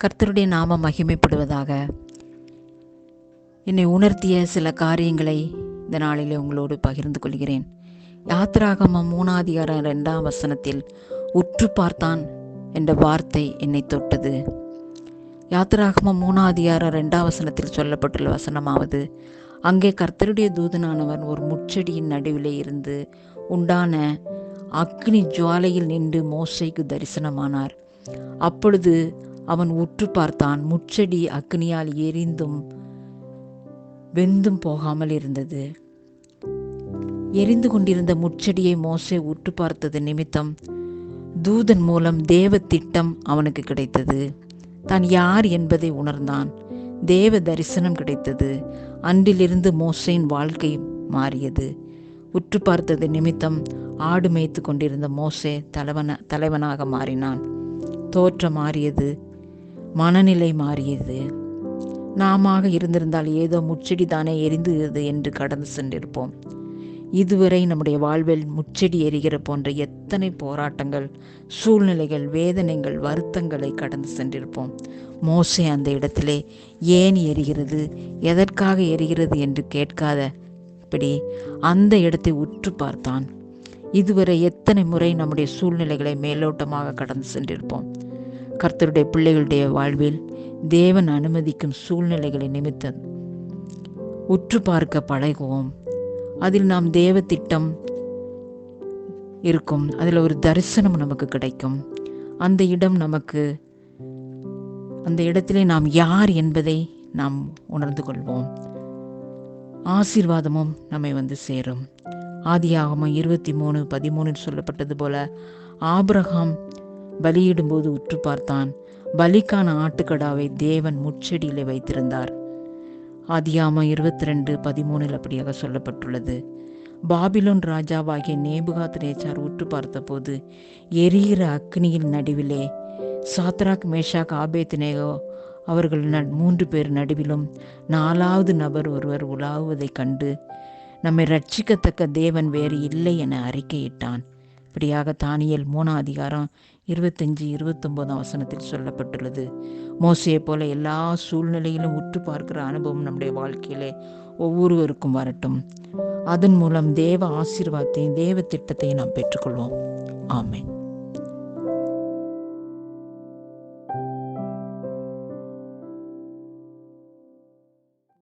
கர்த்தருடைய நாமம் மகிமைப்படுவதாக. என்னை உணர்த்திய சில காரியங்களை இந்த நாளிலே உங்களோடு பகிர்ந்து கொள்கிறேன். யாத்திராகமம் 3:2 உற்று பார்த்தான் என்ற வார்த்தை என்னை தொட்டது. யாத்திராகமம் 3:2 சொல்லப்பட்டுள்ள வசனமாவது, அங்கே கர்த்தருடைய தூதனானவர் ஒரு முட்செடியின் நடுவிலே இருந்து உண்டான அக்னி ஜுவாலையில் நின்று மோசேக்கு தரிசனமானார். அப்பொழுது அவன் உற்று பார்த்தான். முட்செடி அக்னியால் எரிந்தும் வெந்தும் போகாமல் இருந்தது. எரிந்து கொண்டிருந்த முட்செடியை மோசே உற்று பார்த்தது நிமித்தம் தூதன் மூலம் தேவ திட்டம் அவனுக்கு கிடைத்தது. தான் யார் என்பதை உணர்ந்தான். தேவ தரிசனம் கிடைத்தது. அன்றிலிருந்து மோசேயின் வாழ்க்கை மாறியது. உற்று பார்த்தது நிமித்தம் ஆடு மேய்த்து கொண்டிருந்த மோசே தலைவனாக மாறினான். தோற்றம் மாறியது, மனநிலை மாறியது. நாம இருந்திருந்தால் ஏதோ முட்செடி தானே எரிந்தது என்று கடந்து சென்றிருப்போம். இதுவரை நம்முடைய வாழ்வில் முட்செடி எரிகிற போன்ற எத்தனை போராட்டங்கள், சூழ்நிலைகள், வேதனைகள், வருத்தங்களை கடந்து சென்றிருப்போம். மோசே அந்த இடத்திலே ஏன் எரிகிறது, எதற்காக எரிகிறது என்று கேட்காதபடி அந்த இடத்தை உற்று பார்த்தான். இதுவரை எத்தனை முறை நம்முடைய சூழ்நிலைகளை மேலோட்டமாக கடந்து சென்றிருப்போம். கர்த்தருடைய பிள்ளைகளுடைய வாழ்வில் தேவன் அனுமதிக்கும் சூழ்நிலைகளை நிமித்தம் உற்று பார்க்க பழகுவோம். அதில் நாம் தேவ திட்டம் இருக்கும். அதில் ஒரு தரிசனம் நமக்கு கிடைக்கும். அந்த இடத்திலே நாம் யார் என்பதை நாம் உணர்ந்து கொள்வோம். ஆசீர்வாதமும் நம்மை வந்து சேரும். ஆதியாகமம் 23:13 சொல்லப்பட்டது போல ஆபிரகாம் பலியிடும்போது உற்று பார்த்தான். பலிக்கான ஆட்டுக்கடாவை தேவன் முட்செடியிலே வைத்திருந்தார். ஆதியாகமம் 22:13 அப்படியாக சொல்லப்பட்டுள்ளது. பாபிலோன் ராஜாவாகிய நேபுகாத்நேச்சார் உற்று பார்த்தபோது எரிகிற அக்னியின் நடுவிலே சாத்ராக், மேஷாக், ஆபேத்நேகோ அவர்கள் 3 பேர் நடுவிலும் 4வது நபர் ஒருவர் உலாவுவதைக் கண்டு நம்மை ரட்சிக்கத்தக்க தேவன் வேறு இல்லை என அறிக்கையிட்டான். இப்படியாக தானியேல் 3:25-29 சொல்லப்பட்டுள்ளது. மோசேயை போல எல்லா சூழ்நிலையிலும் உற்று பார்க்கிற அனுபவம் நம்முடைய வாழ்க்கையிலே ஒவ்வொருவருக்கும் வரட்டும். அதன் மூலம் தேவ ஆசீர்வாதத்தையும் தேவ திட்டத்தையும் நாம் பெற்றுக்கொள்வோம். ஆமென்.